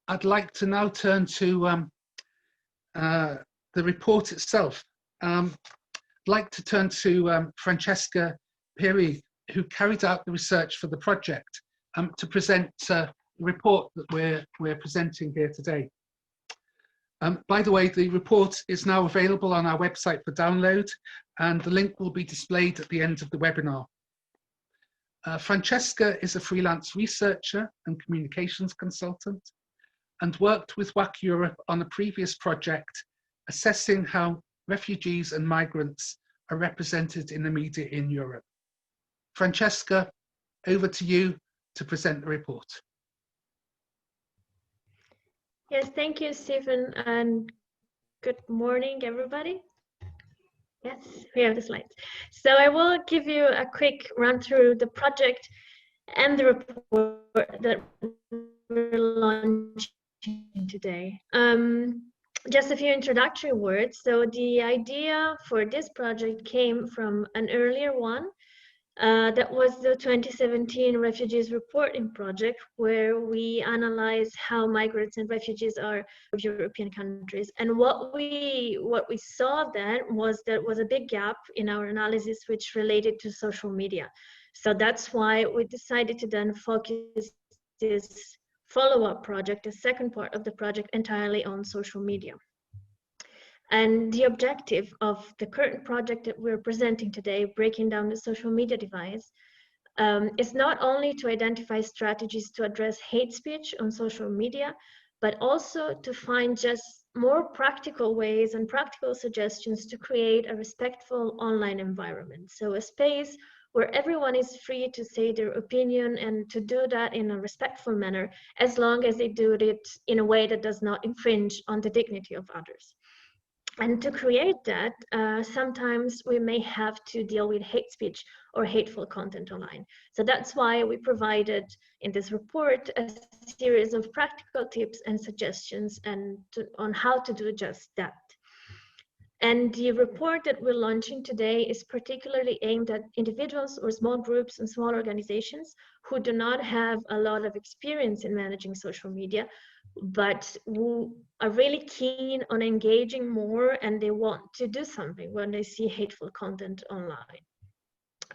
I'd like to now turn to the report itself. I'd like to turn to Francesca Pierigh, who carried out the research for the project, to present the report that we're presenting here today. By the way, the report is now available on our website for download, and the link will be displayed at the end of the webinar. Francesca is a freelance researcher and communications consultant, and worked with WACC Europe on a previous project assessing how refugees and migrants are represented in the media in Europe. Francesca, over to you to present the report. Yes, thank you, Stephen, and good morning, everybody. Yes, we have the slides. So I will give you a quick run through the project and the report that we're launching today. Just a few introductory words. So the idea for this project came from an earlier one. That was the 2017 Refugees Reporting Project, where we analyzed how migrants and refugees are of European countries. And what we saw then was there was a big gap in our analysis which related to social media. So that's why we decided to then focus this follow-up project, the second part of the project, entirely on social media. And the objective of the current project that we're presenting today, breaking down the social media divide, is not only to identify strategies to address hate speech on social media, but also to find just more practical ways and practical suggestions to create a respectful online environment. So a space where everyone is free to say their opinion and to do that in a respectful manner, as long as they do it in a way that does not infringe on the dignity of others. And to create that, sometimes we may have to deal with hate speech or hateful content online. So that's why we provided in this report a series of practical tips and suggestions on how to do just that. And the report that we're launching today is particularly aimed at individuals or small groups and small organizations who do not have a lot of experience in managing social media, but who are really keen on engaging more, and they want to do something when they see hateful content online.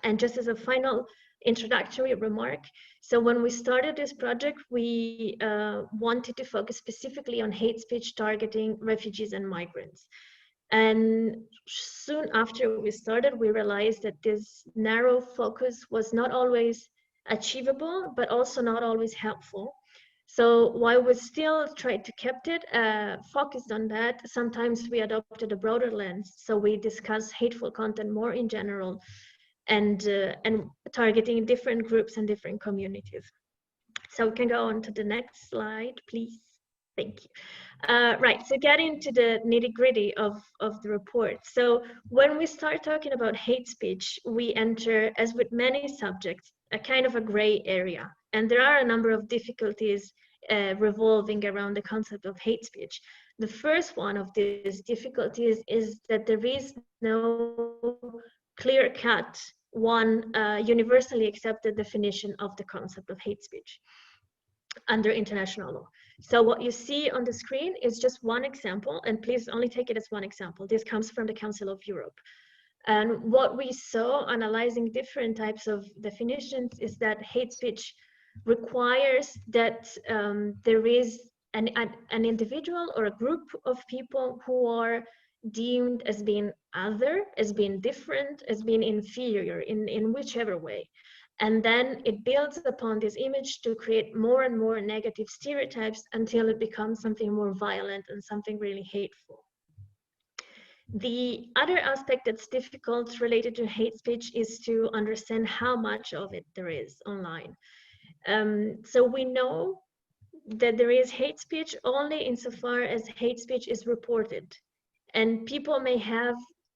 And just as a final introductory remark, so when we started this project, we wanted to focus specifically on hate speech targeting refugees and migrants. And soon after we started, we realized that this narrow focus was not always achievable, but also not always helpful. So while we still tried to keep it focused on that, sometimes we adopted a broader lens. So we discuss hateful content more in general and targeting different groups and different communities. So we can go on to the next slide, please. Thank you. Right, so getting to the nitty-gritty of the report. So when we start talking about hate speech, we enter, as with many subjects, a kind of a gray area. And there are a number of difficulties revolving around the concept of hate speech. The first one of these difficulties is that there is no clear-cut, universally accepted definition of the concept of hate speech under international law. So what you see on the screen is just one example, and please only take it as one example. This comes from the Council of Europe. And what we saw analyzing different types of definitions is that hate speech requires that there is an individual or a group of people who are deemed as being other, as being different, as being inferior in whichever way. And then it builds upon this image to create more and more negative stereotypes until it becomes something more violent and something really hateful. The other aspect that's difficult related to hate speech is to understand how much of it there is online. So we know that there is hate speech only insofar as hate speech is reported. And people may have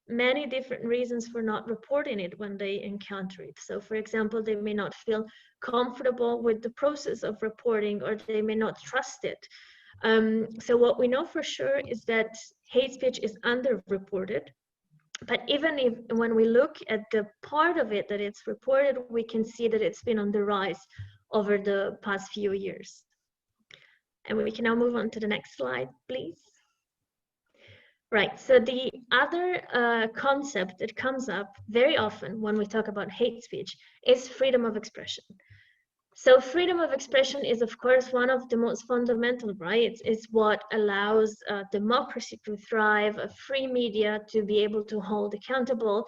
many different reasons for not reporting it when they encounter it. So for example, they may not feel comfortable with the process of reporting, or they may not trust it. So what we know for sure is that hate speech is underreported. But even if when we look at the part of it that it's reported, we can see that it's been on the rise over the past few years. And we can now move on to the next slide, please. Right, so the other concept that comes up very often when we talk about hate speech is freedom of expression. So freedom of expression is, of course, one of the most fundamental rights. It's what allows democracy to thrive, a free media to be able to hold accountable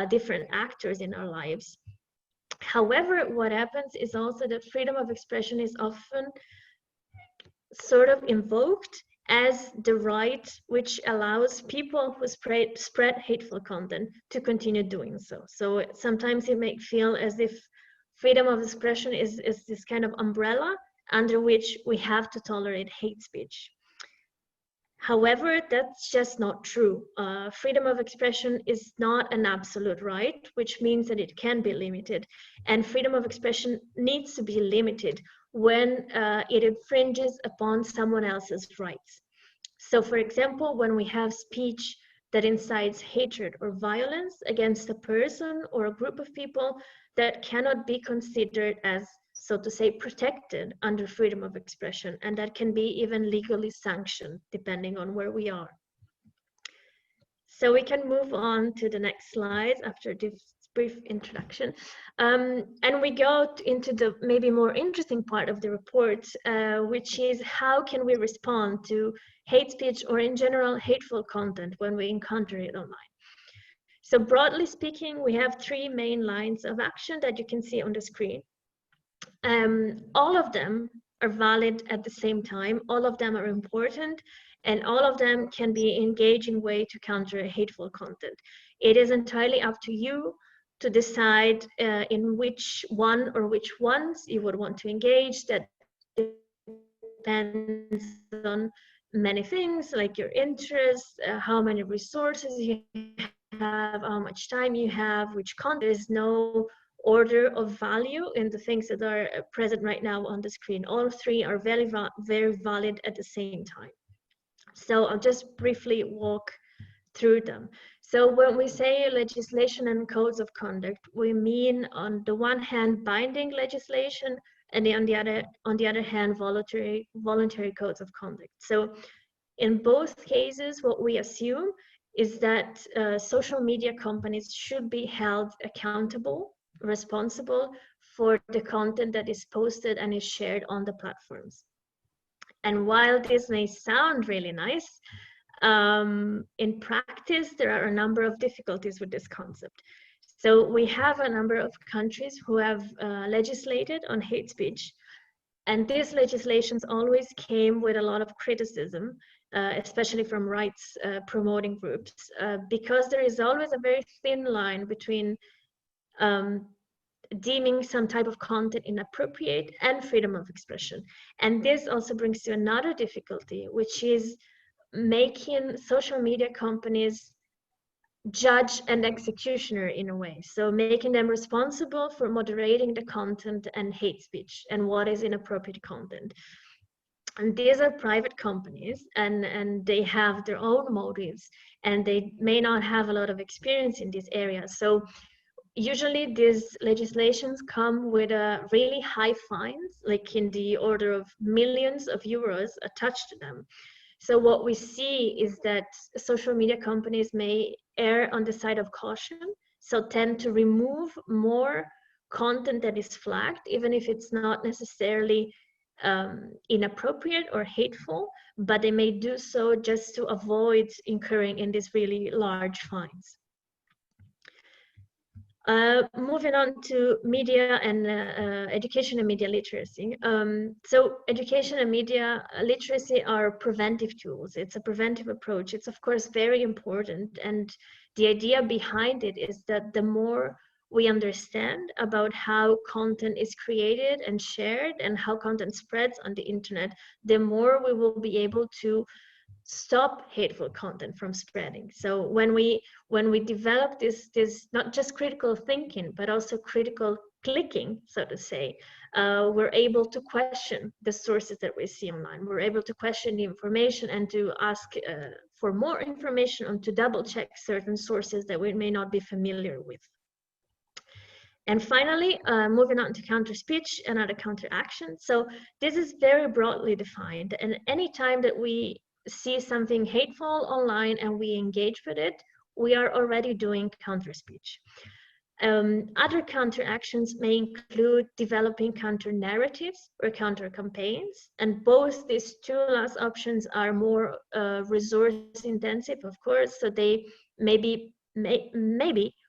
different actors in our lives. However, what happens is also that freedom of expression is often sort of invoked as the right which allows people who spread hateful content to continue doing so. So sometimes it may feel as if freedom of expression is this kind of umbrella under which we have to tolerate hate speech. However, that's just not true. Freedom of expression is not an absolute right, which means that it can be limited. And freedom of expression needs to be limited when it infringes upon someone else's rights. So, for example, when we have speech that incites hatred or violence against a person or a group of people, that cannot be considered as, so to say, protected under freedom of expression, and that can be even legally sanctioned depending on where we are. So we can move on to the next slide after this brief introduction, and we go into the maybe more interesting part of the report, which is how can we respond to hate speech or in general hateful content when we encounter it online. So broadly speaking, we have three main lines of action that you can see on the screen. All of them are valid at the same time, all of them are important, and all of them can be an engaging way to counter hateful content. It is entirely up to you to decide in which one or which ones you would want to engage. That depends on many things like your interests, how many resources you have, how much time you have, which content. There is no order of value in the things that are present right now on the screen. All three are very valid at the same time. So I'll just briefly walk through them. So when we say legislation and codes of conduct, we mean on the one hand binding legislation, and on the other hand voluntary codes of conduct. So in both cases, what we assume is that social media companies should be held accountable, responsible for the content that is posted and is shared on the platforms. And while this may sound really nice, in practice, there are a number of difficulties with this concept. So we have a number of countries who have legislated on hate speech, and these legislations always came with a lot of criticism, especially from rights promoting groups, because there is always a very thin line between deeming some type of content inappropriate and freedom of expression. And this also brings to another difficulty, which is making social media companies judge and executioner in a way. So making them responsible for moderating the content and hate speech and what is inappropriate content. And these are private companies, and they have their own motives, and they may not have a lot of experience in this area. So usually these legislations come with really high fines, like in the order of millions of euros attached to them. So what we see is that social media companies may err on the side of caution, so tend to remove more content that is flagged, even if it's not necessarily inappropriate or hateful, but they may do so just to avoid incurring in these really large fines. Moving on to media and education and media literacy. So education and media literacy are preventive tools. It's a preventive approach. It's of course very important. And the idea behind it is that the more we understand about how content is created and shared and how content spreads on the internet, the more we will be able to stop hateful content from spreading. So when we develop this not just critical thinking, but also critical clicking, so to say, we're able to question the sources that we see online. We're able to question the information and to ask for more information and to double check certain sources that we may not be familiar with. And finally, moving on to counter speech and other counter action. So this is very broadly defined, and any time that we see something hateful online and we engage with it, we are already doing counter speech. Other counter actions may include developing counter narratives or counter campaigns, and both these two last options are more resource intensive, of course, so they may be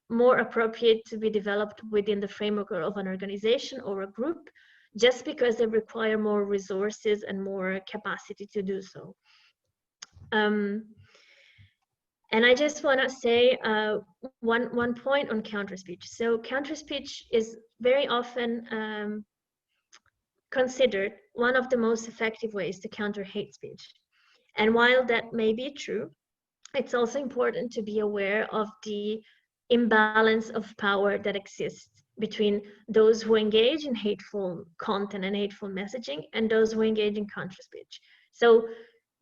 more appropriate to be developed within the framework of an organization or a group, just because they require more resources and more capacity to do so. And I just want to say one point on counter speech. So counter speech is very often considered one of the most effective ways to counter hate speech. And while that may be true, it's also important to be aware of the imbalance of power that exists between those who engage in hateful content and hateful messaging and those who engage in counter speech. So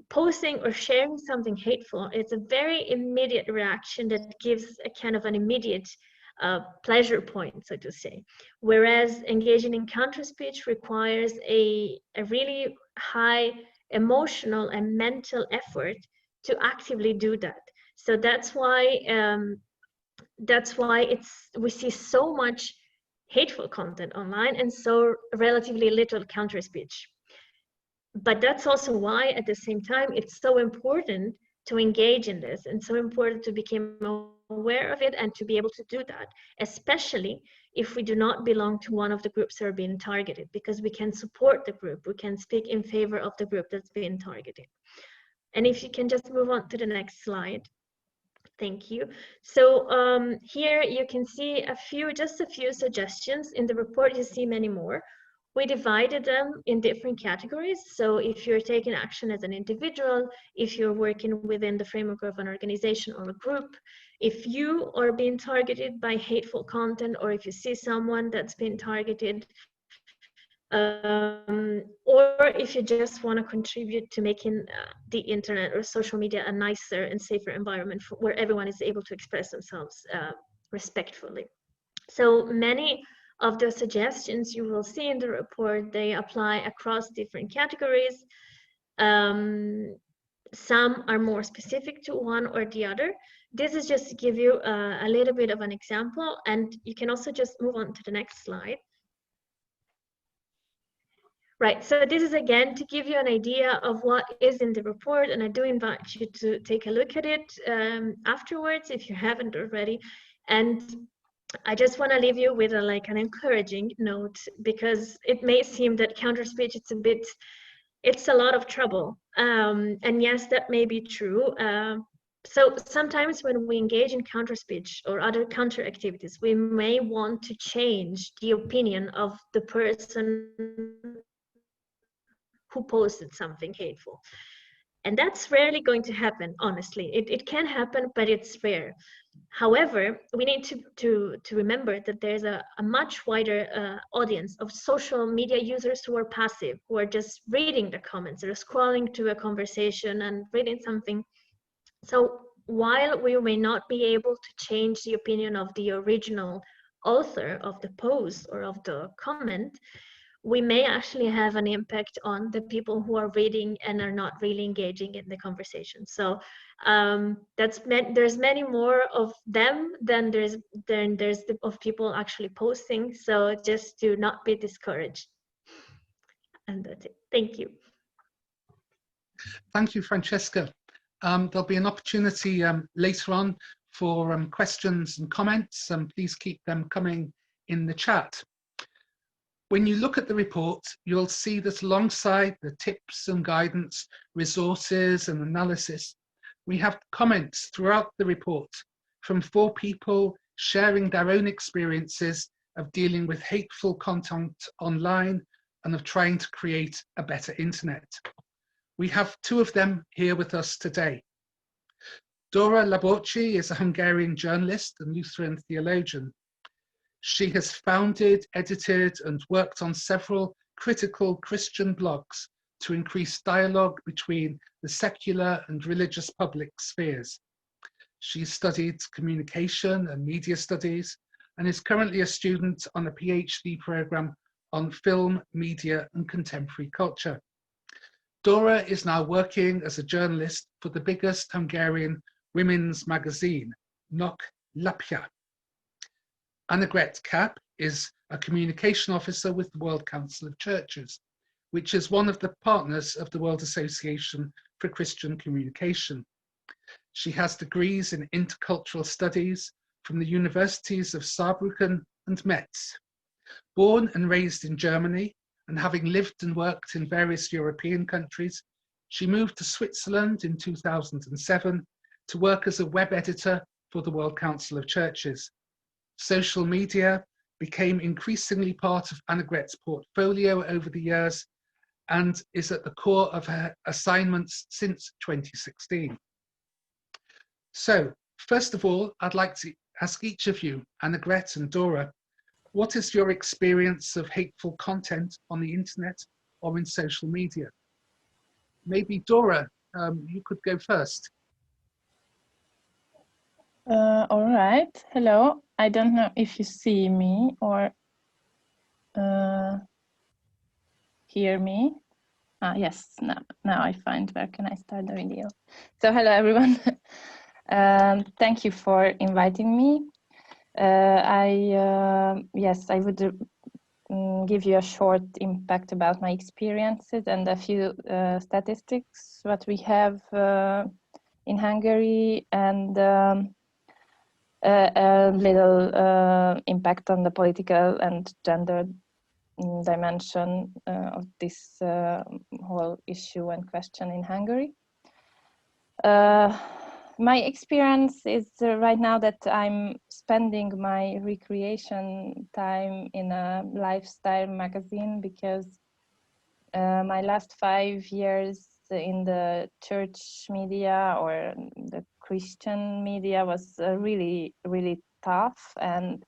posting or sharing something hateful, it's a very immediate reaction that gives a kind of an immediate pleasure point, so to say. Whereas engaging in counter speech requires a really high emotional and mental effort to actively do that. So that's why we see so much hateful content online and so relatively little counter speech. But that's also why, at the same time, it's so important to engage in this and so important to become aware of it and to be able to do that, especially if we do not belong to one of the groups that are being targeted, because we can support the group, we can speak in favor of the group that's being targeted. And if you can just move on to the next slide. Thank you. So here you can see just a few suggestions. In the report, you see many more. We divided them in different categories. So if you're taking action as an individual, if you're working within the framework of an organization or a group, if you are being targeted by hateful content, or if you see someone that's been targeted, or if you just want to contribute to making the internet or social media a nicer and safer environment where everyone is able to express themselves respectfully. So many of the suggestions you will see in the report, they apply across different categories. Some are more specific to one or the other. This is just to give you a little bit of an example, and you can also just move on to the next slide. Right, so this is again to give you an idea of what is in the report, and I do invite you to take a look at it afterwards if you haven't already. And I just want to leave you with an encouraging note, because it may seem that counter speech it's a lot of trouble, and yes, that may be true. So sometimes when we engage in counter speech or other counter activities, we may want to change the opinion of the person who posted something hateful. And that's rarely going to happen, honestly. It can happen, but it's rare. However, we need to remember that there's a much wider audience of social media users who are passive, who are just reading the comments, or scrolling to a conversation and reading something. So while we may not be able to change the opinion of the original author of the post or of the comment, we may actually have an impact on the people who are reading and are not really engaging in the conversation. So there's many more of them than there's of people actually posting. So just do not be discouraged. And that's it. Thank you. Thank you, Francesca. There'll be an opportunity later on for questions and comments, and please keep them coming in the chat. When you look at the report, you'll see that alongside the tips and guidance, resources and analysis, we have comments throughout the report from 4 people sharing their own experiences of dealing with hateful content online and of trying to create a better internet. We have 2 of them here with us today. Dóra Laborczi is a Hungarian journalist and Lutheran theologian. She has founded, edited, and worked on several critical Christian blogs to increase dialogue between the secular and religious public spheres. She studied communication and media studies and is currently a student on a PhD program on film, media, and contemporary culture. Dóra is now working as a journalist for the biggest Hungarian women's magazine, Nok Lapja. Annegret Kapp is a communication officer with the World Council of Churches, which is one of the partners of the World Association for Christian Communication. She has degrees in intercultural studies from the universities of Saarbrücken and Metz. Born and raised in Germany, and having lived and worked in various European countries, she moved to Switzerland in 2007 to work as a web editor for the World Council of Churches. Social media became increasingly part of Annegret's portfolio over the years and is at the core of her assignments since 2016. So, first of all, I'd like to ask each of you, Annegret and Dóra, what is your experience of hateful content on the internet or in social media? Maybe Dóra, you could go first. All right. Hello. I don't know if you see me or hear me. Yes, now I find where can I start the video. So hello everyone. Thank you for inviting me. Yes, I would give you a short impact about my experiences and a few statistics what we have in Hungary, and a little impact on the political and gender dimension of this whole issue and question in Hungary. My experience is right now that I'm spending my recreation time in a lifestyle magazine, because my last 5 years in the church media or the Christian media was really, really tough and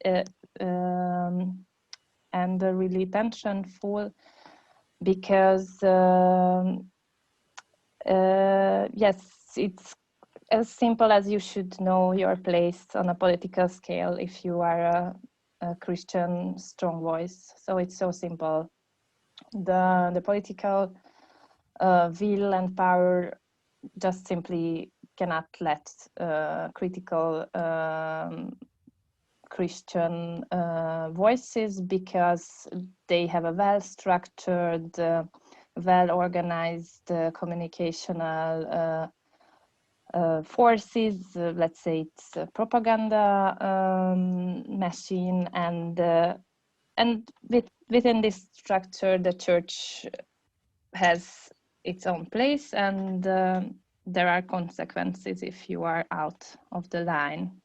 really tensionful, because yes, it's as simple as you should know your place on a political scale if you are a Christian strong voice. So it's so simple. The political will and power just simply cannot let critical Christian voices, because they have a well-structured, well-organized communicational forces. Let's say it's a propaganda machine, and within this structure, the church has its own place, and there are consequences if you are out of the line.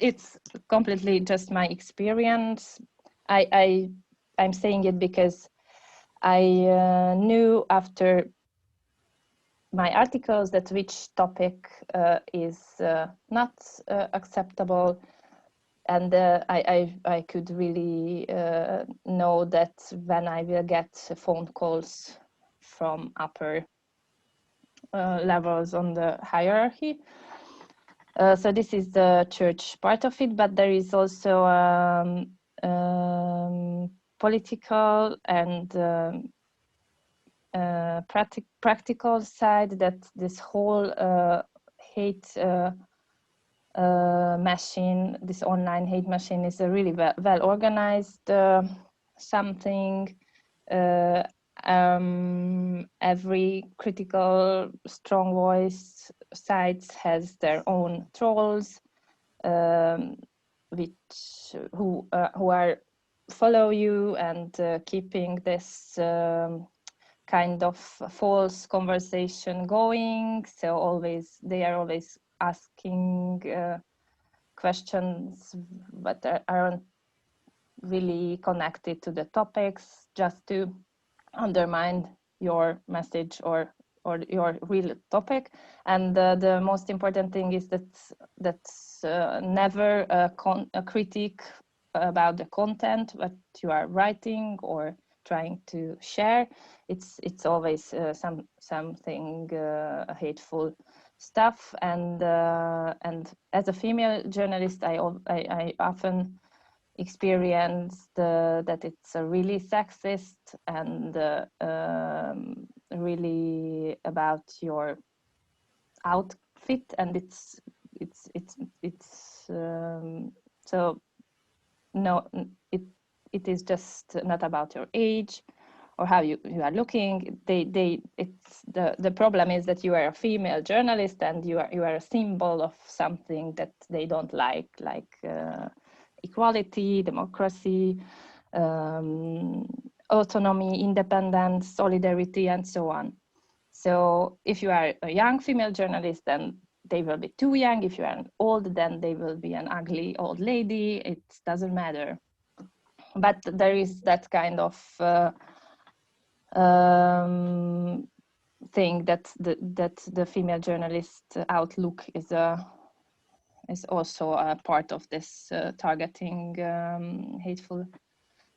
It's completely just my experience. I'm saying it because I knew after my articles that which topic is not acceptable, and I could really know that when I will get phone calls from upper levels on the hierarchy. So this is the church part of it, but there is also political and practical side, that this whole hate machine, this online hate machine, is a really well organized something. Every critical strong voice sites has their own trolls, who are follow you and keeping this kind of false conversation going. So they are always asking questions but aren't really connected to the topics, just to undermine your message or your real topic. And the most important thing is that's never a critique about the content what you are writing or trying to share. It's always something hateful stuff. And as a female journalist, I often experienced that it's really sexist and really about your outfit, and it's so no, it is just not about your age or how you are looking. It's the problem is that you are a female journalist and you are a symbol of something that they don't like equality, democracy, autonomy, independence, solidarity, and so on. So if you are a young female journalist, then they will be too young. If you are old, then they will be an ugly old lady. It doesn't matter. But there is that kind of thing that the female journalist outlook is also a part of this targeting hateful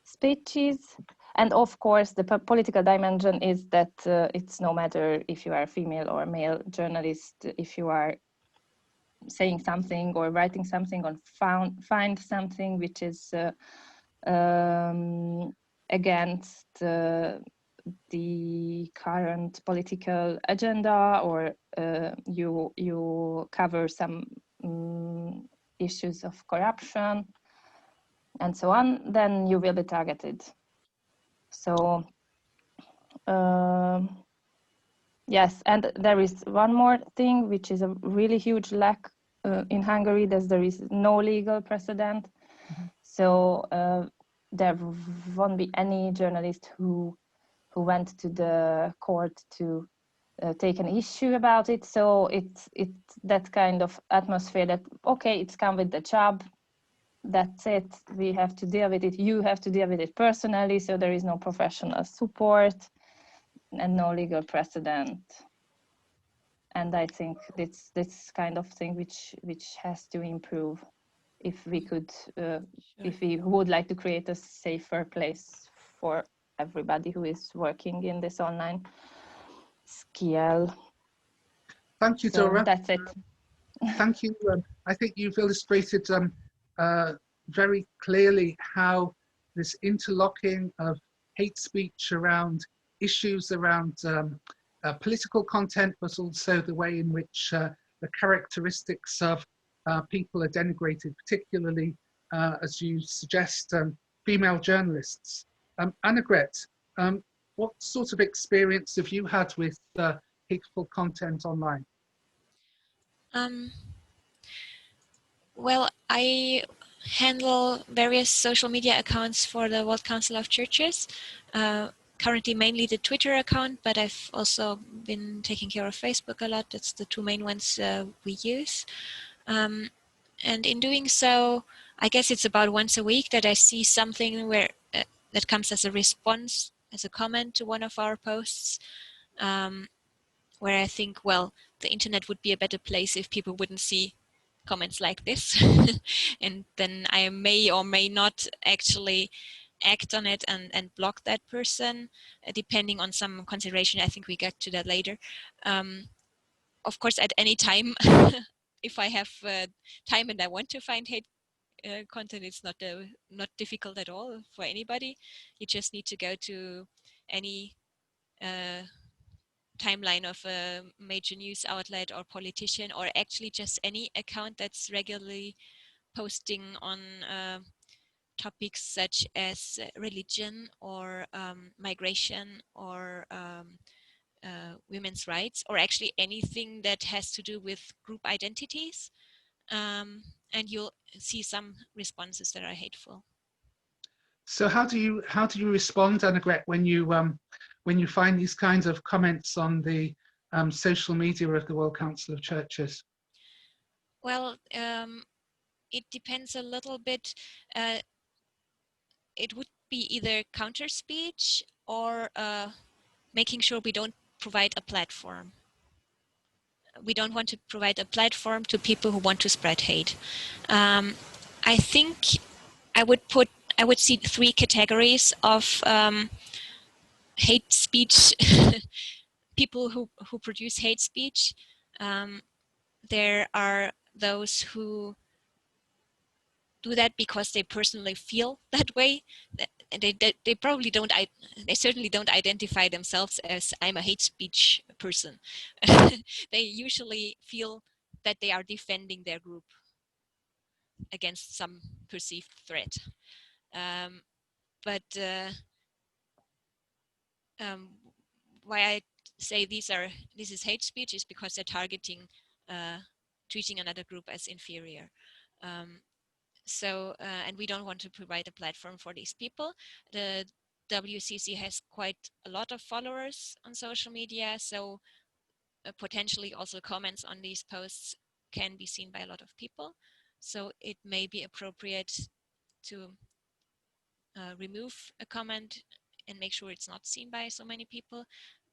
speeches. And of course, the political dimension is that it's no matter if you are a female or a male journalist, if you are saying something or writing something or find something which is against the current political agenda, or you cover some issues of corruption and so on, then you will be targeted. So yes, and there is one more thing which is a really huge lack in Hungary, that there is no legal precedent. Mm-hmm. So there won't be any journalist who went to the court to take an issue about it. So it's that kind of atmosphere that, okay, it's come with the job, that's it, we have to deal with it, you have to deal with it personally, so there is no professional support and no legal precedent. And I think this kind of thing which has to improve if we could, sure. If we would like to create a safer place for everybody who is working in this online scale. Thank you, Dóra. That's it. Thank you. I think you've illustrated very clearly how this interlocking of hate speech around issues around political content, but also the way in which the characteristics of people are denigrated, particularly, as you suggest, female journalists. Annegret, what sort of experience have you had with hateful content online? Well, I handle various social media accounts for the World Council of Churches. Currently mainly the Twitter account, but I've also been taking care of Facebook a lot. That's the two main ones we use. And in doing so, I guess it's about once a week that I see something where that comes as a response, as a comment to one of our posts, where I think, well, the internet would be a better place if people wouldn't see comments like this. And then I may or may not actually act on it and block that person, depending on some consideration. I think we get to that later. Of course, at any time, if I have time and I want to find hate content, it's not difficult at all for anybody. You just need to go to any timeline of a major news outlet or politician, or actually just any account that's regularly posting on topics such as religion or migration or women's rights, or actually anything that has to do with group identities, and you'll see some responses that are hateful. So how do you respond, Annegret, when you find these kinds of comments on the social media of the World Council of Churches? Well, it depends a little bit. It would be either counter speech or making sure we don't provide a platform. We don't want to provide a platform to people who want to spread hate. I think I would see three categories of hate speech, people who produce hate speech. There are those who do that because they personally feel that way. They probably don't, they certainly don't identify themselves as I'm a hate speech person. They usually feel that they are defending their group against some perceived threat. Why I say this is hate speech is because they're targeting, treating another group as inferior. And we don't want to provide a platform for these people. The WCC has quite a lot of followers on social media, so potentially also comments on these posts can be seen by a lot of people. So it may be appropriate to remove a comment and make sure it's not seen by so many people.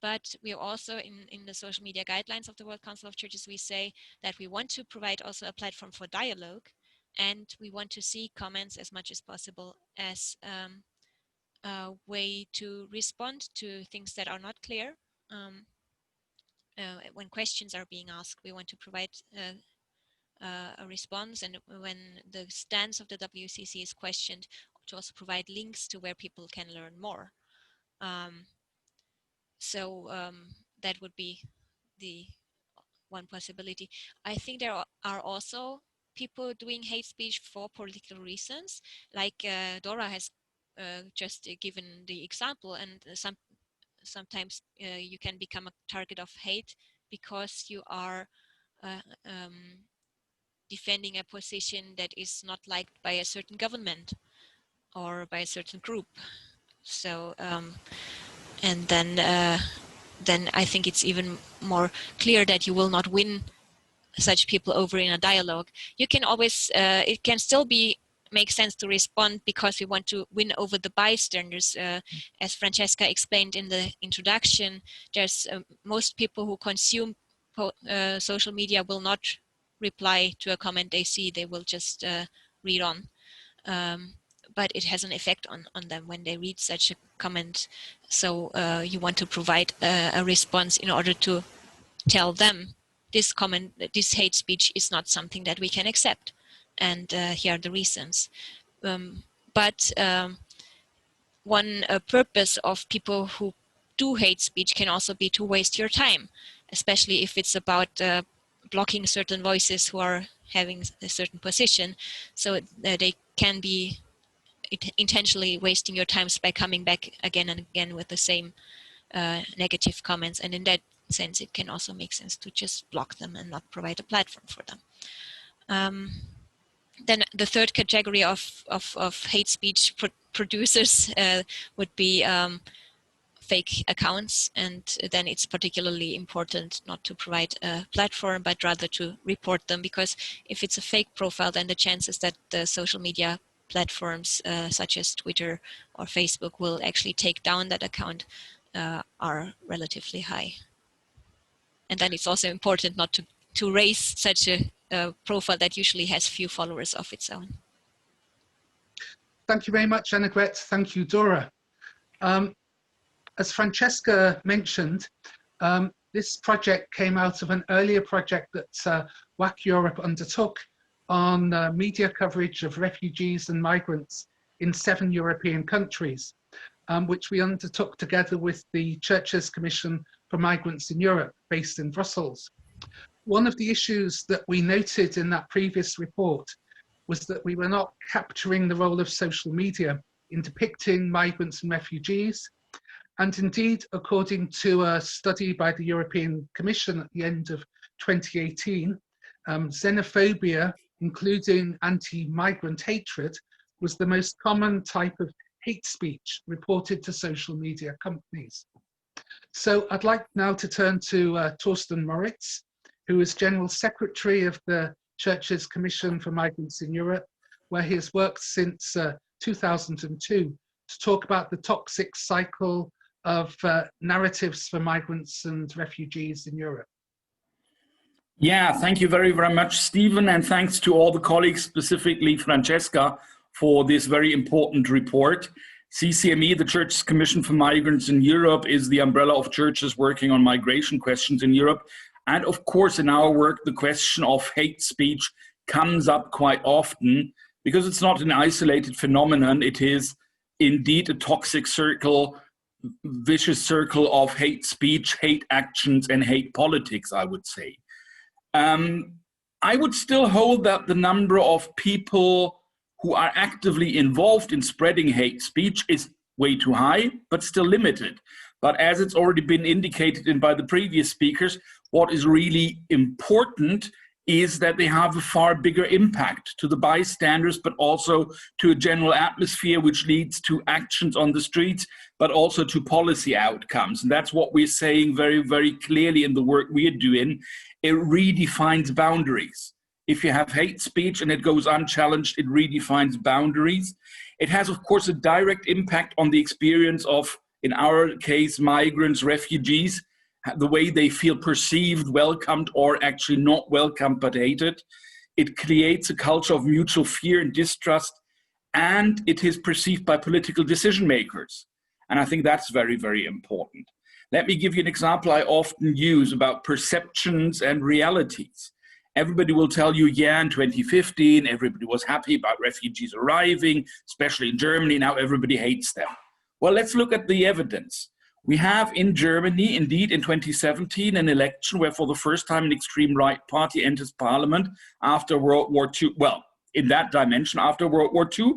But we are also in the social media guidelines of the World Council of Churches, we say that we want to provide also a platform for dialogue, and we want to see comments as much as possible as a way to respond to things that are not clear. When questions are being asked, we want to provide a response, and when the stance of the WCC is questioned, to also provide links to where people can learn more. That would be the one possibility. I think there are also people doing hate speech for political reasons, like Dóra has just given the example, and sometimes you can become a target of hate because you are defending a position that is not liked by a certain government or by a certain group. So and then I think it's even more clear that you will not win such people over in a dialogue. You can always, it can still make sense to respond because we want to win over the bystanders. As Francesca explained in the introduction, there's most people who consume social media will not reply to a comment they see, they will just read on. But it has an effect on them when they read such a comment. So you want to provide a response in order to tell them this comment, this hate speech is not something that we can accept. And here are the reasons. One purpose of people who do hate speech can also be to waste your time, especially if it's about blocking certain voices who are having a certain position. So they can be intentionally wasting your time by coming back again and again with the same negative comments. And in that sense, it can also make sense to just block them and not provide a platform for them. Then the third category of hate speech producers would be fake accounts, and then it's particularly important not to provide a platform, but rather to report them, because if it's a fake profile, then the chances that the social media platforms such as Twitter or Facebook will actually take down that account are relatively high. And then it's also important not to raise such a profile that usually has few followers of its own. Thank you very much, Annegret. Thank you, Dóra. As Francesca mentioned, this project came out of an earlier project that WACC Europe undertook on media coverage of refugees and migrants in 7 European countries, which we undertook together with the Churches Commission for Migrants in Europe, based in Brussels. One of the issues that we noted in that previous report was that we were not capturing the role of social media in depicting migrants and refugees. And indeed, according to a study by the European Commission at the end of 2018, xenophobia, including anti-migrant hatred, was the most common type of hate speech reported to social media companies. So I'd like now to turn to Torsten Moritz, who is General Secretary of the Churches Commission for Migrants in Europe, where he has worked since 2002 to talk about the toxic cycle of narratives for migrants and refugees in Europe. Yeah, thank you very, very much, Stephen, and thanks to all the colleagues, specifically Francesca, for this very important report. CCME, the Churches Commission for Migrants in Europe, is the umbrella of churches working on migration questions in Europe. And of course, in our work, the question of hate speech comes up quite often. because it's not an isolated phenomenon. It is indeed a toxic circle, vicious circle of hate speech, hate actions, and hate politics, I would say. I would still hold that the number of people who are actively involved in spreading hate speech is way too high, but still limited. But as it's already been indicated by the previous speakers, what is really important is that they have a far bigger impact to the bystanders, but also to a general atmosphere, which leads to actions on the streets, but also to policy outcomes. And that's what we're saying very, very clearly in the work we are doing. It redefines boundaries. If you have hate speech and it goes unchallenged, it redefines boundaries. It has, of course, a direct impact on the experience of, in our case, migrants, refugees, the way they feel perceived, welcomed, or actually not welcomed but hated. It creates a culture of mutual fear and distrust, and it is perceived by political decision makers. And I think that's very, very important. Let me give you an example I often use about perceptions and realities. Everybody will tell you, yeah, in 2015, everybody was happy about refugees arriving, especially in Germany. Now everybody hates them. Well, let's look at the evidence. We have in Germany, indeed, in 2017, an election where for the first time an extreme right party enters parliament after World War II. Well, in that dimension, after World War II,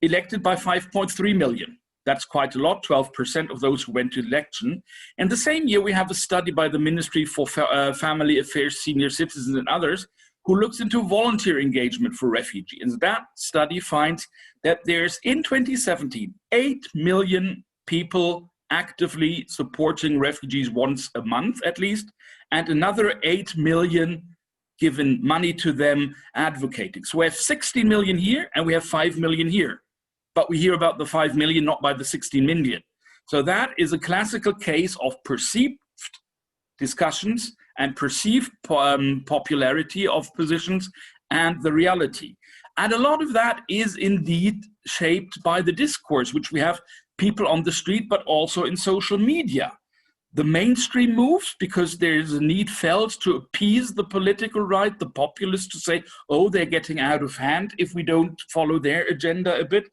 elected by 5.3 million. That's quite a lot, 12% of those who went to election. And the same year, we have a study by the Ministry for Family Affairs, Senior Citizens and others, who looks into volunteer engagement for refugees. And that study finds that there's, in 2017, 8 million people actively supporting refugees once a month at least, and another 8 million given money to them advocating. So we have 16 million here and we have 5 million here. But we hear about the 5 million, not by the 16 million. So that is a classical case of perceived discussions and perceived popularity of positions and the reality. And a lot of that is indeed shaped by the discourse, which we have people on the street, but also in social media. The mainstream moves because there is a need felt to appease the political right, the populists, to say, oh, they're getting out of hand if we don't follow their agenda a bit.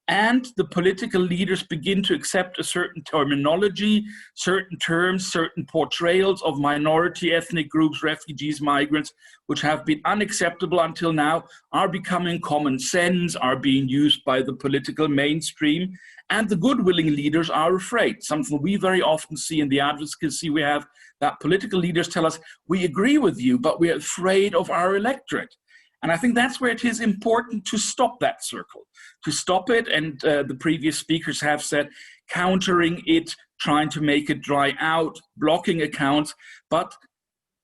And the political leaders begin to accept a certain terminology, certain terms, certain portrayals of minority ethnic groups, refugees, migrants, which have been unacceptable until now, are becoming common sense, are being used by the political mainstream. And the good-willing leaders are afraid. Something we very often see in the advocacy we have, that political leaders tell us, we agree with you, but we're afraid of our electorate. And I think that's where it is important to stop that circle, to stop it. And the previous speakers have said, countering it, trying to make it dry out, blocking accounts. But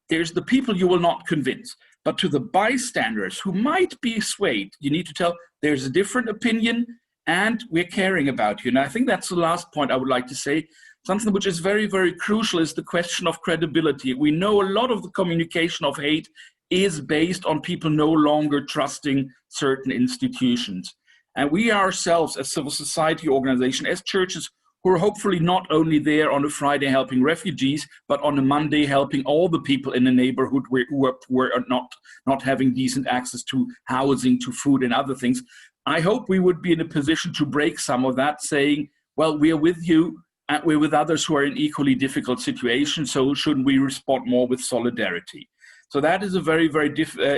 there's the people you will not convince. But to the bystanders who might be swayed, you need to tell there's a different opinion and we're caring about you. And I think that's the last point I would like to say. Something which is very, very crucial is the question of credibility. We know a lot of the communication of hate is based on people no longer trusting certain institutions. And we ourselves, as civil society organizations, as churches, who are hopefully not only there on a Friday helping refugees, but on a Monday helping all the people in the neighborhood who are poor and not having decent access to housing, to food and other things. I hope we would be in a position to break some of that, saying, well, we are with you and we're with others who are in equally difficult situations, so shouldn't we respond more with solidarity? So that is a very, very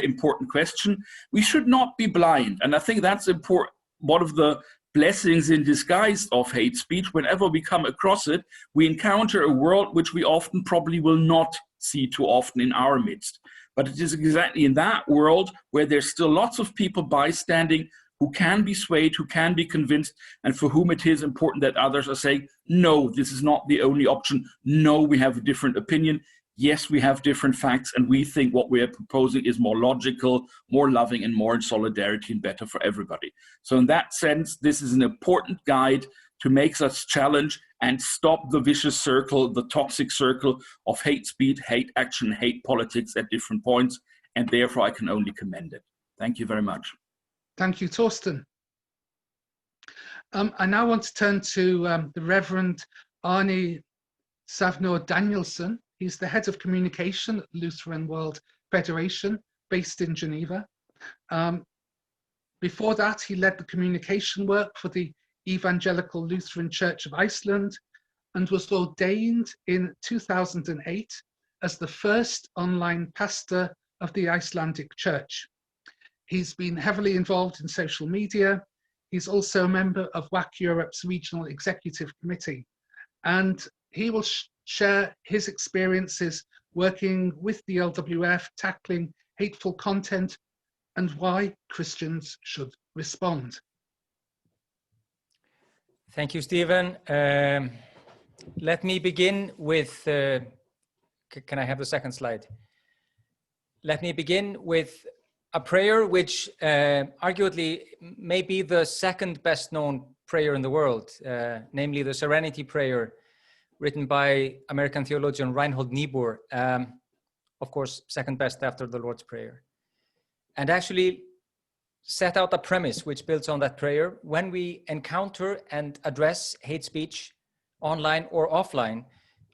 important question. We should not be blind. And I think that's important. One of the blessings in disguise of hate speech, whenever we come across it, we encounter a world which we often probably will not see too often in our midst. But it is exactly in that world where there's still lots of people bystanding who can be swayed, who can be convinced, and for whom it is important that others are saying, no, this is not the only option. No, we have a different opinion. Yes, we have different facts, and we think what we are proposing is more logical, more loving, and more in solidarity and better for everybody. So in that sense, this is an important guide to make us challenge and stop the vicious circle, the toxic circle of hate speech, hate action, hate politics at different points, and therefore I can only commend it. Thank you very much. Thank you, Torsten. I now want to turn to the Reverend Arni Svanur Danielsson. He's the head of communication at Lutheran World Federation, based in Geneva. Before that, he led the communication work for the Evangelical Lutheran Church of Iceland and was ordained in 2008 as the first online pastor of the Icelandic Church. He's been heavily involved in social media. He's also a member of WACC Europe's Regional Executive Committee, and he will share his experiences working with the LWF, tackling hateful content and why Christians should respond. Thank you, Stephen. Let me begin with, can I have the second slide? Let me begin with a prayer which arguably may be the second best known prayer in the world, namely the Serenity Prayer, written by American theologian Reinhold Niebuhr, of course, second best after the Lord's Prayer. And actually set out a premise which builds on that prayer. When we encounter and address hate speech, online or offline,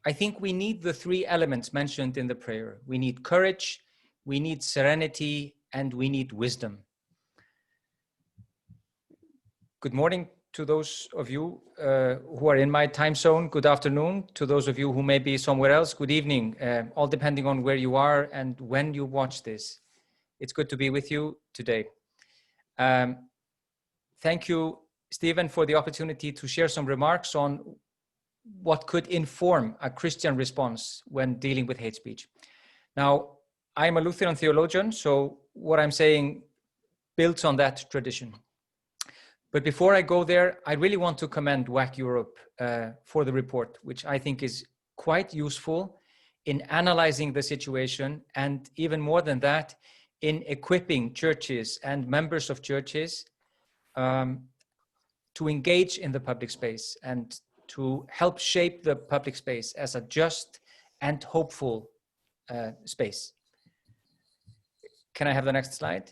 I think we need the three elements mentioned in the prayer. We need courage, we need serenity, and we need wisdom. Good morning to those of you who are in my time zone. Good afternoon to those of you who may be somewhere else. Good evening, all depending on where you are and when you watch this. It's good to be with you today. Thank you, Stephen, for the opportunity to share some remarks on what could inform a Christian response when dealing with hate speech. Now, I'm a Lutheran theologian, so what I'm saying builds on that tradition. But before I go there, I really want to commend WACC Europe for the report, which I think is quite useful in analyzing the situation, and even more than that, in equipping churches and members of churches to engage in the public space and to help shape the public space as a just and hopeful space. Can I have the next slide?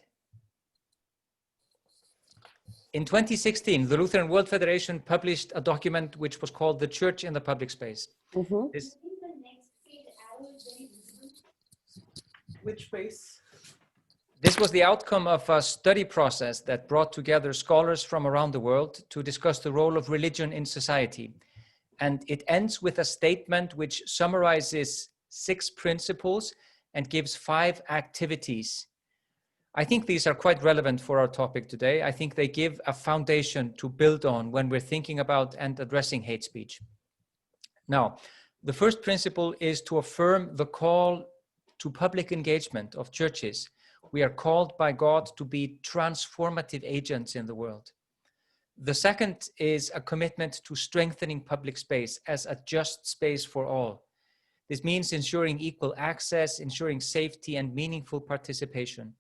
In 2016, the Lutheran World Federation published a document which was called The Church in the Public Space. Which space? This was the outcome of a study process that brought together scholars from around the world to discuss the role of religion in society. And it ends with a statement which summarizes 6 principles and gives 5 activities. I think these are quite relevant for our topic today. I think they give a foundation to build on when we're thinking about and addressing hate speech. Now, the first principle is to affirm the call to public engagement of churches. We are called by God to be transformative agents in the world. The second is a commitment to strengthening public space as a just space for all. This means ensuring equal access, ensuring safety and meaningful participation.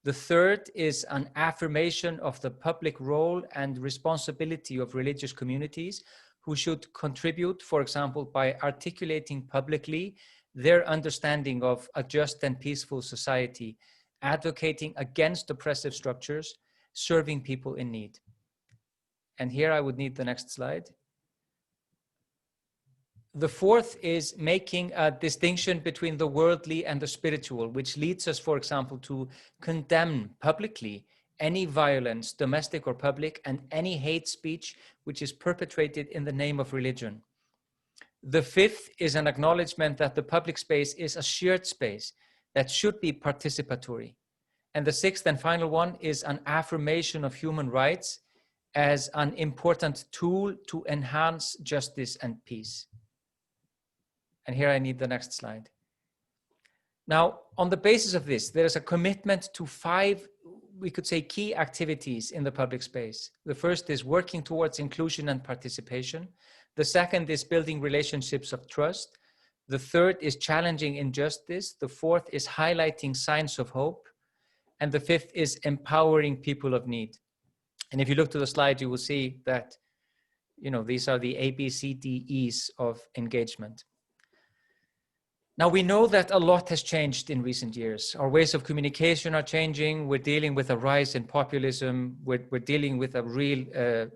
The third is an affirmation of the public role and responsibility of religious communities who should contribute, for example, by articulating publicly their understanding of a just and peaceful society, advocating against oppressive structures, serving people in need. And here I would need the next slide. The fourth is making a distinction between the worldly and the spiritual, which leads us, for example, to condemn publicly any violence, domestic or public, and any hate speech which is perpetrated in the name of religion. The fifth is an acknowledgement that the public space is a shared space that should be participatory. And the sixth and final one is an affirmation of human rights as an important tool to enhance justice and peace. And here I need the next slide. Now, on the basis of this, there is a commitment to 5, we could say, key activities in the public space. The first is working towards inclusion and participation. The second is building relationships of trust. The third is challenging injustice. The fourth is highlighting signs of hope. And the fifth is empowering people of need. And if you look to the slide, you will see that, these are the A, B, C, D, E's of engagement. Now, we know that a lot has changed in recent years. Our ways of communication are changing. We're dealing with a rise in populism. We're dealing with a real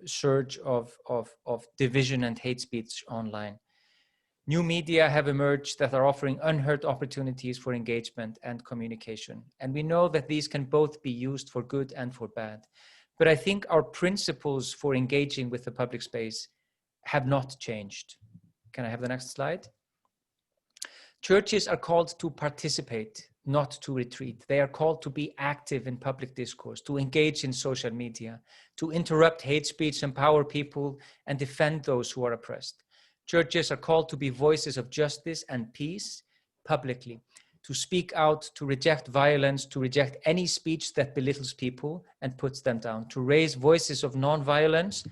surge of division and hate speech online. New media have emerged that are offering unheard opportunities for engagement and communication. And we know that these can both be used for good and for bad. But I think our principles for engaging with the public space have not changed. Can I have the next slide? Churches are called to participate, not to retreat. They are called to be active in public discourse, to engage in social media, to interrupt hate speech, empower people, and defend those who are oppressed. Churches are called to be voices of justice and peace publicly, to speak out, to reject violence, to reject any speech that belittles people and puts them down, to raise voices of non-violence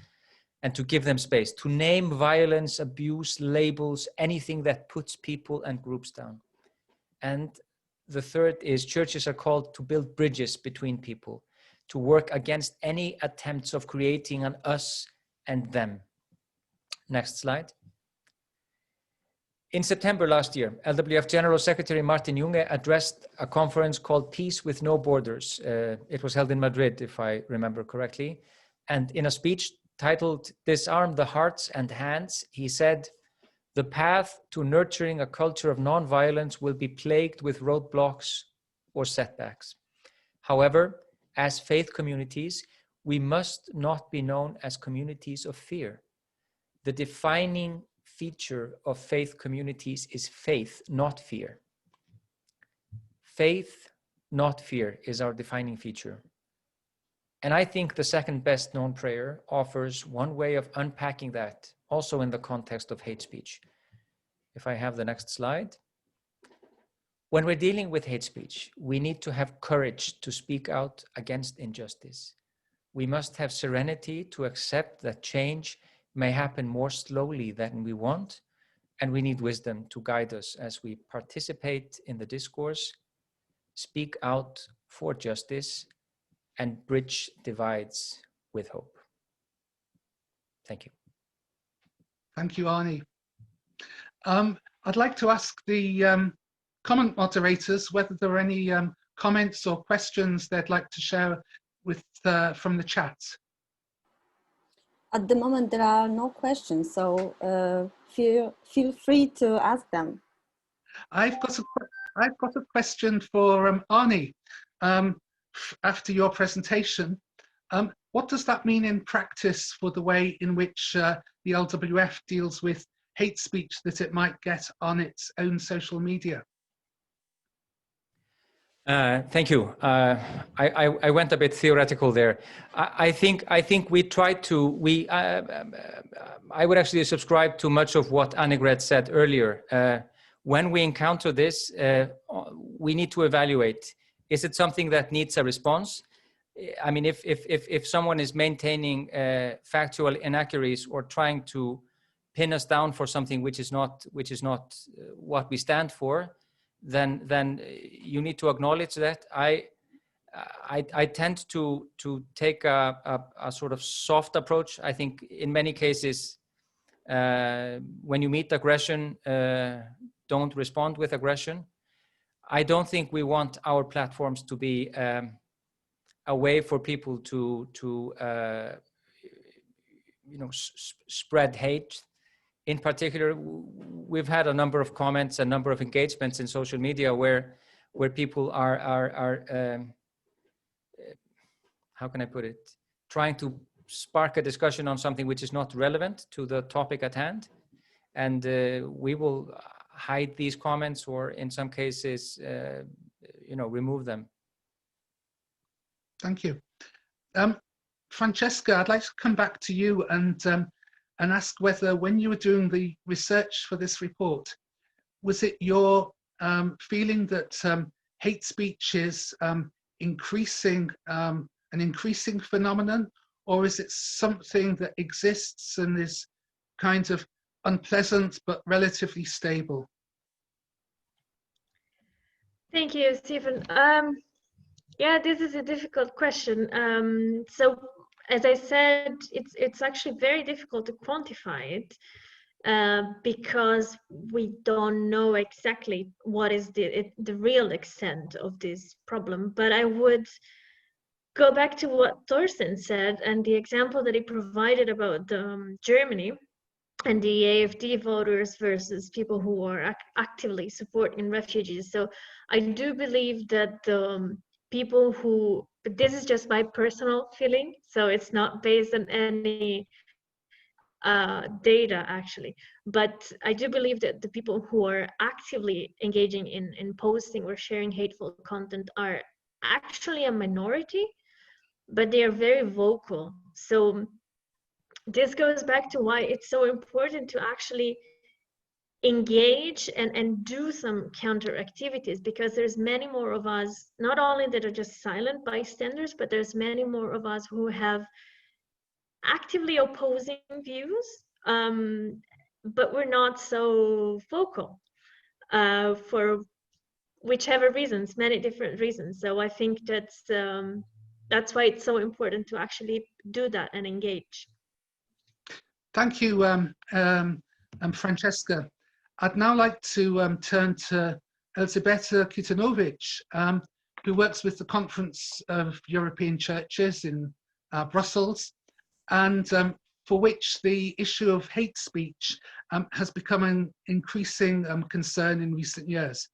and to give them space, to name violence, abuse, labels, anything that puts people and groups down. And the third is churches are called to build bridges between people, to work against any attempts of creating an us and them. Next slide. In September last year, LWF General Secretary Martin Junge addressed a conference called Peace with No Borders. It was held in Madrid, if I remember correctly. And in a speech titled Disarm the Hearts and Hands, he said, "The path to nurturing a culture of non-violence will be plagued with roadblocks or setbacks. However, as faith communities, we must not be known as communities of fear. The defining feature of faith communities is faith, not fear. Faith, not fear, is our defining feature. And I think the second best known prayer offers one way of unpacking that, also in the context of hate speech. If I have the next slide. When we're dealing with hate speech, we need to have courage to speak out against injustice. We must have serenity to accept that change may happen more slowly than we want, and we need wisdom to guide us as we participate in the discourse, speak out for justice, and bridge divides with hope. Thank you. Thank you, Arni. I'd like to ask the comment moderators whether there are any comments or questions they'd like to share with from the chat. At the moment, there are no questions, so feel free to ask them. I've got a question for Arni. After your presentation, what does that mean in practice for the way in which the LWF deals with hate speech that it might get on its own social media? Thank you. I went a bit theoretical there. I think we tried to. I would actually subscribe to much of what Annegret said earlier. When we encounter this, we need to evaluate: is it something that needs a response? I mean, if someone is maintaining factual inaccuracies or trying to pin us down for something which is not what we stand for, then you need to acknowledge that. I tend to take a sort of soft approach. I think in many cases, when you meet aggression, don't respond with aggression. I don't think we want our platforms to be a way for people to spread hate. In particular, we've had a number of comments, a number of engagements in social media where people are how can I put it, trying to spark a discussion on something which is not relevant to the topic at hand, and we will hide these comments or in some cases, remove them. Thank you. Francesca, I'd like to come back to you and ask whether, when you were doing the research for this report, was it your feeling that hate speech is an increasing phenomenon, or is it something that exists and is kind of unpleasant but relatively stable? Thank you, Stephen. Yeah, this is a difficult question. So, as I said, it's actually very difficult to quantify it because we don't know exactly what is the real extent of this problem. But I would go back to what Torsten said and the example that he provided about Germany and the AfD voters versus people who are actively supporting refugees. So I do believe that the people who, but this is just my personal feeling, so it's not based on any data actually, but I do believe that the people who are actively engaging in posting or sharing hateful content are actually a minority, but they are very vocal. So this goes back to why it's so important to actually engage and do some counter activities, because there's many more of us, not only that are just silent bystanders, but there's many more of us who have actively opposing views, but we're not so vocal for whichever reasons, many different reasons. So I think that's why it's so important to actually do that and engage. Thank you, Francesca. I'd now like to turn to Elizabeta Kitanovic, who works with the Conference of European Churches in Brussels, and for which the issue of hate speech has become an increasing concern in recent years.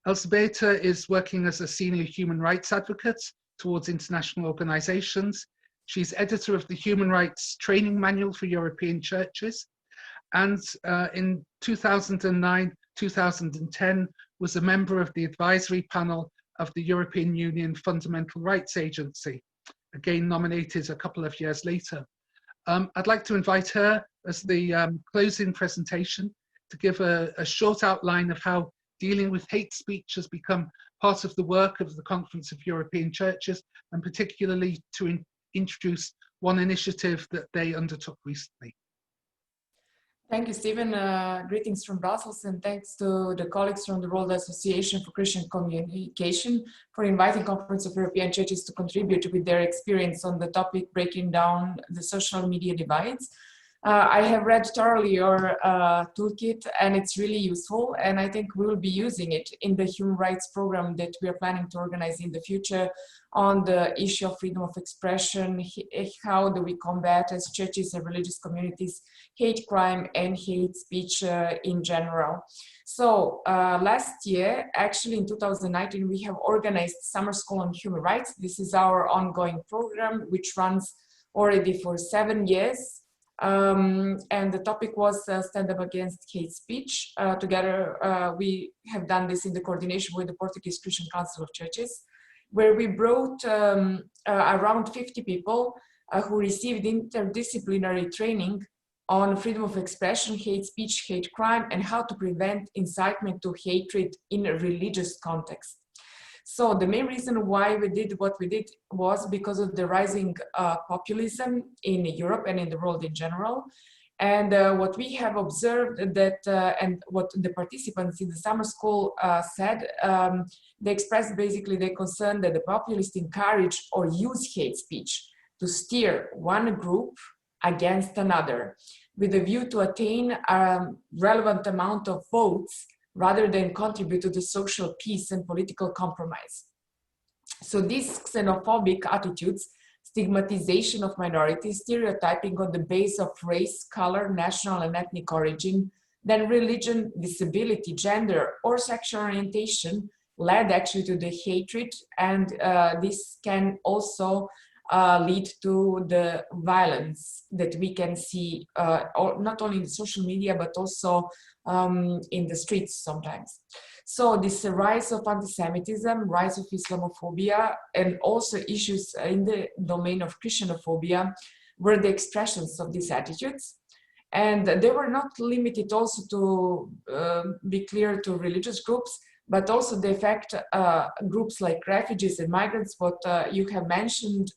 Elizabeta is working as a senior human rights advocate towards international organizations. She's editor of the Human Rights Training Manual for European Churches, and in 2009-2010 was a member of the advisory panel of the European Union Fundamental Rights Agency, again nominated a couple of years later. I'd like to invite her as the closing presentation to give a short outline of how dealing with hate speech has become part of the work of the Conference of European Churches, and particularly to introduce one initiative that they undertook recently. Thank you, Stephen. Greetings from Brussels, and thanks to the colleagues from the World Association for Christian Communication for inviting Conference of European Churches to contribute with their experience on the topic, breaking down the social media divides. I have read thoroughly your toolkit, and it's really useful, and I think we will be using it in the human rights program that we are planning to organize in the future on the issue of freedom of expression. How do we combat as churches and religious communities hate crime and hate speech in general. So last year, actually in 2019, we have organized Summer School on Human Rights. This is our ongoing program, which runs already for 7 years. And the topic was stand up against hate speech. Together, we have done this in the coordination with the Portuguese Christian Council of Churches, where we brought around 50 people who received interdisciplinary training on freedom of expression, hate speech, hate crime, and how to prevent incitement to hatred in a religious context. So the main reason why we did what we did was because of the rising populism in Europe and in the world in general. And what we have observed that, and what the participants in the summer school said, they expressed basically their concern that the populists encourage or use hate speech to steer one group against another, with a view to attain a relevant amount of votes rather than contribute to the social peace and political compromise. So these xenophobic attitudes, stigmatization of minorities, stereotyping on the base of race, color, national and ethnic origin, then religion, disability, gender, or sexual orientation led actually to the hatred, and this can also lead to the violence that we can see not only in social media but also in the streets sometimes. So this rise of anti-Semitism, rise of Islamophobia, and also issues in the domain of Christianophobia were the expressions of these attitudes. And they were not limited also to be clear to religious groups, but also they affect groups like refugees and migrants, what you have mentioned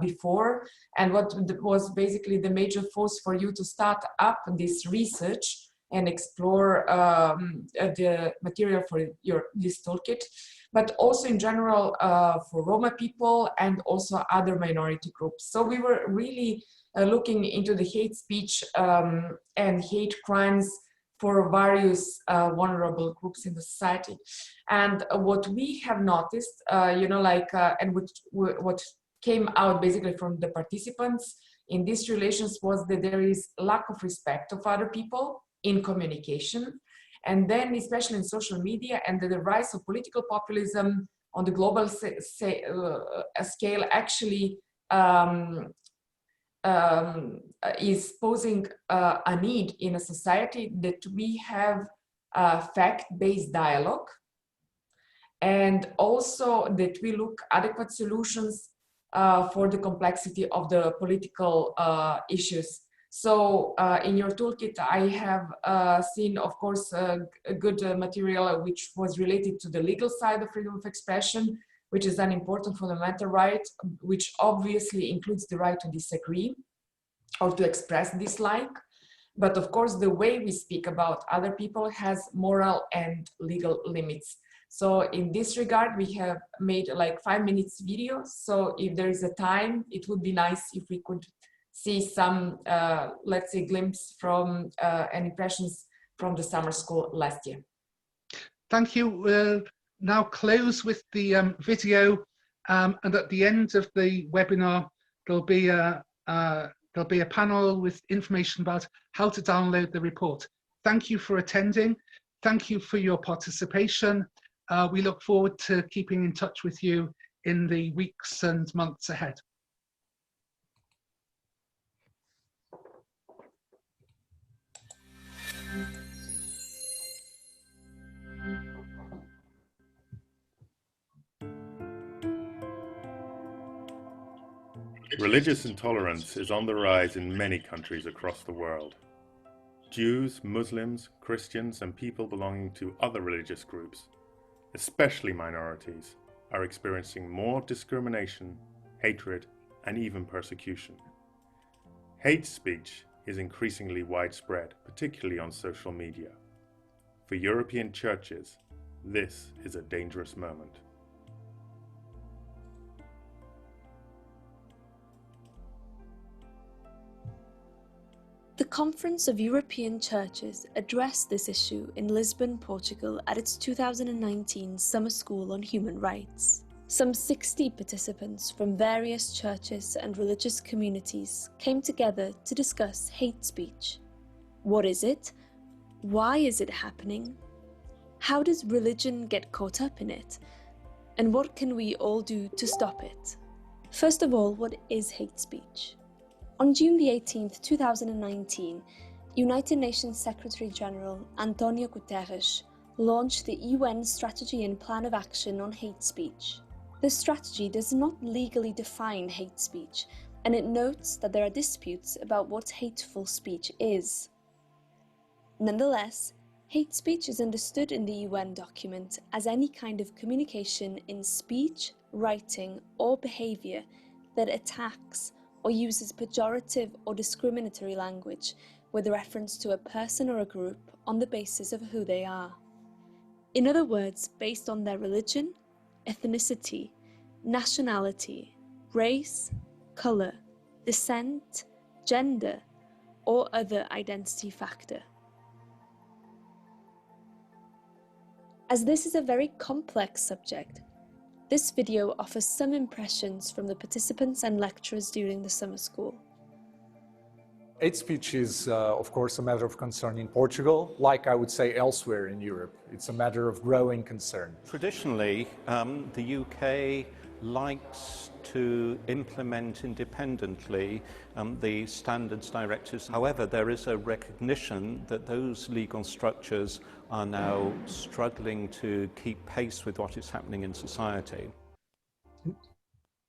before, and what was basically the major force for you to start up this research and explore the material for this toolkit, but also in general for Roma people and also other minority groups. So we were really looking into the hate speech and hate crimes for various vulnerable groups in the society. And what we have noticed, and what came out basically from the participants in these relations was that there is lack of respect of other people in communication, and then especially in social media, and the rise of political populism on the global scale actually is posing a need in a society that we have a fact-based dialogue, and also that we look adequate solutions for the complexity of the political issues. So in your toolkit, I have seen, of course, a good material which was related to the legal side of freedom of expression, which is an important fundamental right, which obviously includes the right to disagree or to express dislike. But of course, the way we speak about other people has moral and legal limits. So in this regard, we have made like 5 minutes video. So if there is a time, it would be nice if we could see some, let's say, glimpse from and impressions from the summer school last year. Thank you. We'll now close with the video, and at the end of the webinar, there'll be a panel with information about how to download the report. Thank you for attending. Thank you for your participation. We look forward to keeping in touch with you in the weeks and months ahead. Religious intolerance is on the rise in many countries across the world. Jews, Muslims, Christians, and people belonging to other religious groups, especially minorities, are experiencing more discrimination, hatred, and even persecution. Hate speech is increasingly widespread, particularly on social media. For European churches, this is a dangerous moment. The Conference of European Churches addressed this issue in Lisbon, Portugal at its 2019 Summer School on Human Rights. Some 60 participants from various churches and religious communities came together to discuss hate speech. What is it? Why is it happening? How does religion get caught up in it? And what can we all do to stop it? First of all, what is hate speech? On June the 18th, 2019, United Nations Secretary General Antonio Guterres launched the UN Strategy and Plan of Action on Hate Speech. The strategy does not legally define hate speech, and it notes that there are disputes about what hateful speech is. Nonetheless, hate speech is understood in the UN document as any kind of communication in speech, writing, or behaviour that attacks or uses pejorative or discriminatory language with reference to a person or a group on the basis of who they are. In other words, based on their religion, ethnicity, nationality, race, colour, descent, gender, or other identity factor. As this is a very complex subject, this video offers some impressions from the participants and lecturers during the summer school. Hate speech is, of course, a matter of concern in Portugal, like I would say elsewhere in Europe. It's a matter of growing concern. Traditionally, the UK likes to implement independently the standards directives. However, there is a recognition that those legal structures are now struggling to keep pace with what is happening in society.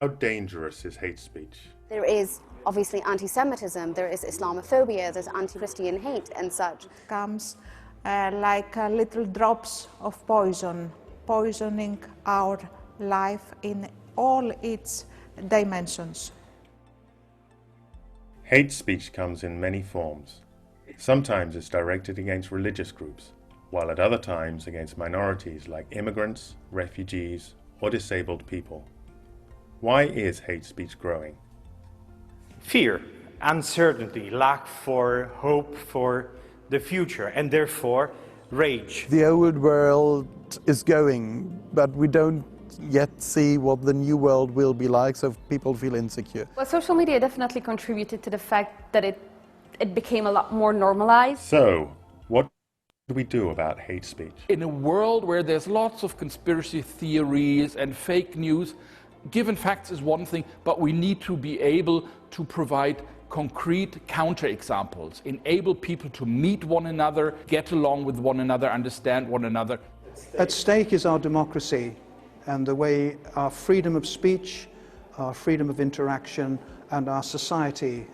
How dangerous is hate speech? There is obviously anti-Semitism, there is Islamophobia, there's anti-Christian hate and such. Comes like little drops of poison, poisoning our life in all its dimensions. Hate speech comes in many forms. Sometimes it's directed against religious groups, while at other times against minorities like immigrants, refugees, or disabled people. Why is hate speech growing? Fear, uncertainty, lack for hope for the future, and therefore rage. The old world is going, but we don't yet see what the new world will be like, so people feel insecure. Well, social media definitely contributed to the fact that it became a lot more normalized. So, what What do we do about hate speech? In a world where there's lots of conspiracy theories and fake news, given facts is one thing, but we need to be able to provide concrete counterexamples, enable people to meet one another, get along with one another, understand one another. At stake is our democracy and the way our freedom of speech, our freedom of interaction, and our society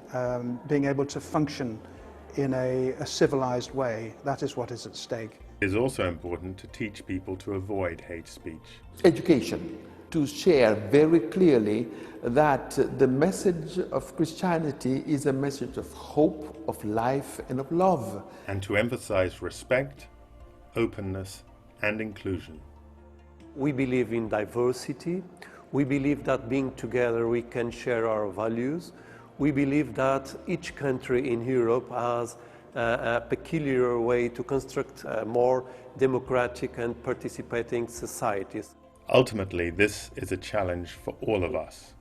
being able to function in a civilized way. That is what is at stake. It is also important to teach people to avoid hate speech. Education, to share very clearly that the message of Christianity is a message of hope, of life, and of love. And to emphasize respect, openness, and inclusion. We believe in diversity. We believe that being together we can share our values. We believe that each country in Europe has a peculiar way to construct more democratic and participating societies. Ultimately, this is a challenge for all of us.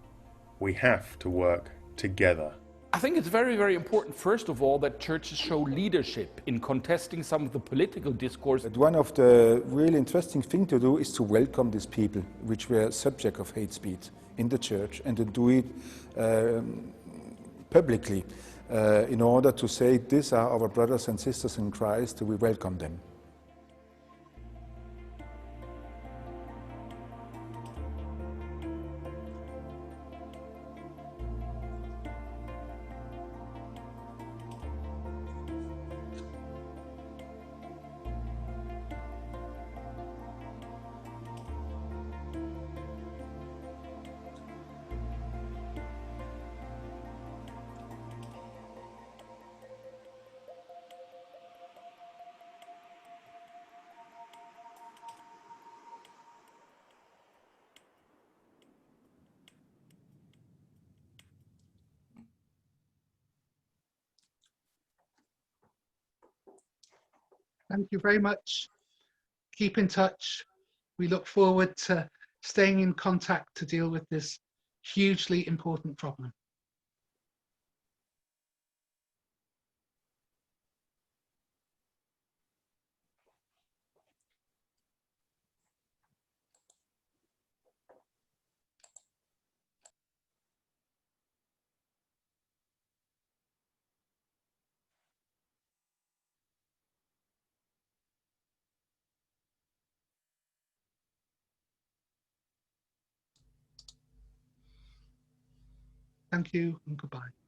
We have to work together. I think it's very, very important, first of all, that churches show leadership in contesting some of the political discourse. One of the really interesting things to do is to welcome these people, which were subject of hate speech in the church, and to do it publicly in order to say, these are our brothers and sisters in Christ, we welcome them. Thank you very much. Keep in touch. We look forward to staying in contact to deal with this hugely important problem. Thank you and goodbye.